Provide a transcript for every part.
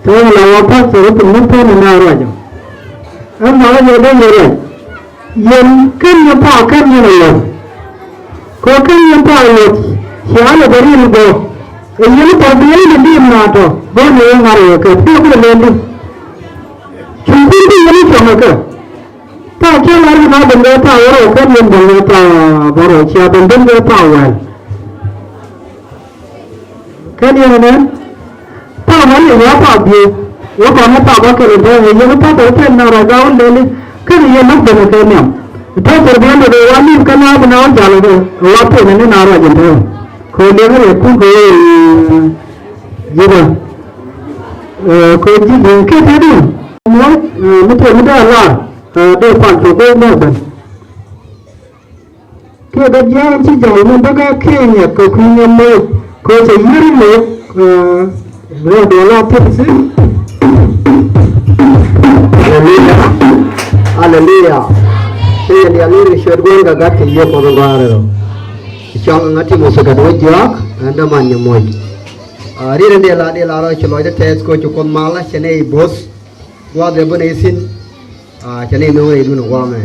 तो लावा पर से तो मुझे ना राजा अब मारा जो दे मेरे ये कन ये पा कन ये नहीं को कन ये पा ये शाल बड़ी लगो ये तो पढ़ने ही नहीं ना तो वो नहीं मारे के तो को ले ली चुंबी भी नहीं चमके तो क्या मारे ना बंदे था और कन ये बंदे था बड़े क्या बंदे था वो कन ये ना पावन ये पापी वो पाने पापा के लिए ये वो पापा के ना राजा वो ले ले कन ये मत बने के नियम तो सर्दियों में वाली कना बनाओ जाने दो वापस मैंने ना राजा थे खोले में रखूं को ये ना कोई चीज़ के थे ना मुझे अल्लाह दो पांच तो कोई नहीं बन के बच्चे ऐसी जाने में बगा खेलने को खुले में कोई चाहिए नहीं वो डोला फिर से Haleluya. Saya dia ni syurga gagak kiyo korogaro. Chong ngati musukat wajak anda manya moy. Ri rende la ro chloy de tes ko chukon mala chene bos wa de bone sin chene no e du no wa me.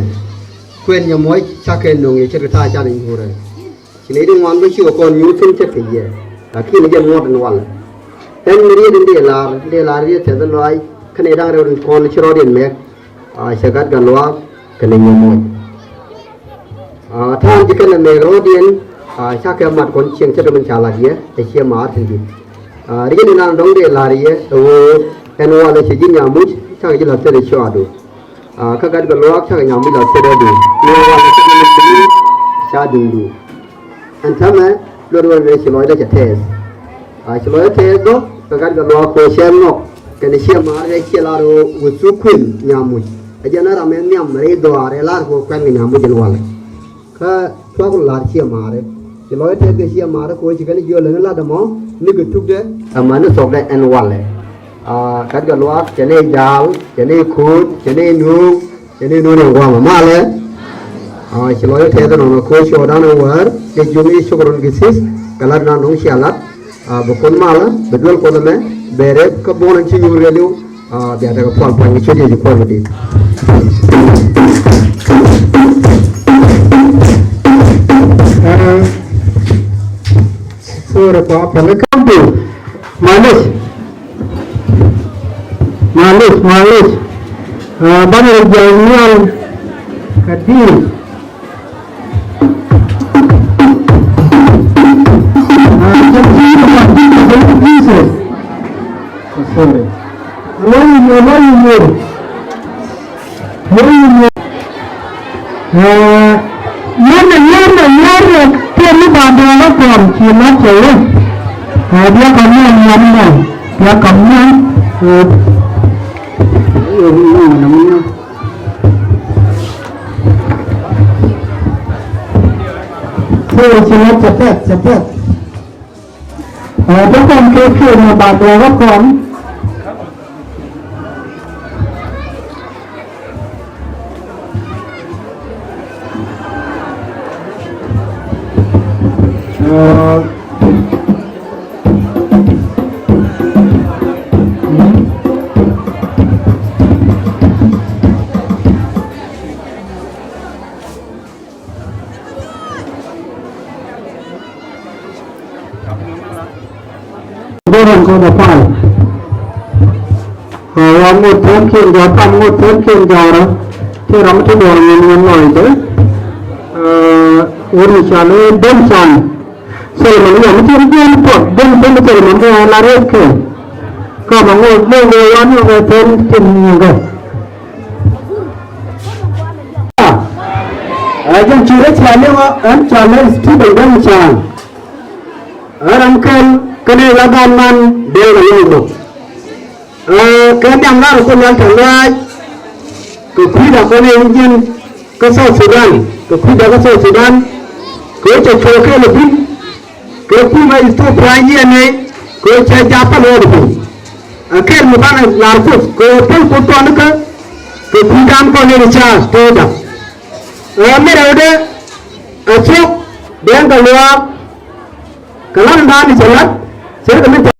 Kwen nya moy chake no ngi chet ta cha ni hore. Chene ding wan bu chi ko kon yu sin chet kiye. Ki ni je mod no wal. En ri rende la ri te da loy khane dang ro kon chro den mek. Sagat galwa kene nyomoy than jikan me rodien chake mat kon chieng chet men chala dia te chia ma thin di ri ni nan dong de la ri ye o en wa le chi nya mu chake ji la te de chwa do kagat galwa chake nya mi la te de do ni wa le chi ni cha du du an thama lo do le chi loy de cha tes chi loy tes do kagat galwa ko shem no kene chia ma re chia la ro wu su khun nya mu ajana ramen nyam re do are lar ko kan ni namu jin wala ka twa ko lar chia mare ti loy te ke chia mare ko chi kan yo le la da mo ni ke tuk de amana sok de en wala kat ga lwa chene dal chene khut chene nu chene no ne wa ma le chi loy te da no ko sho da no war ke jumi shukron gisis kalar na no shalat bukon mala bedol ko me bere ka bonan chi yur gelu biar ada kual panggil cuci di kual bedi. Suara apa? Lekam tu, malis. Banyak jalan kadir. Sorry. Tiada bandar pun cuma cewek. Dia kamu namanya, dia kamu namanya. Saya cuma cepat. Dia kan kecil bandar pun. Orang kau dapat. Orang mudah kian jauh, mudah kian jauh. Tiada macam orang yang lain tu. Orang calo bensan. Saya mana macam kian pot. Bensan macam mana lari ke. Kau bangun orang yang betul tinggi. Ajar ciri calo istri bensan. Orang kan kene lagan man del lalu. Kene amar ko yang terlihat ke kuda kene ingin ke South Sudan, ke kuda ke South Sudan, ke cocoke lebih, ke kuda itu perangi ni, ke cakap lebih. Akhir mukan larut, ke pun ke kuda ko ni cah tidak. Mereka ada acuk dia keluar. Kalau anda di jalan, saya teman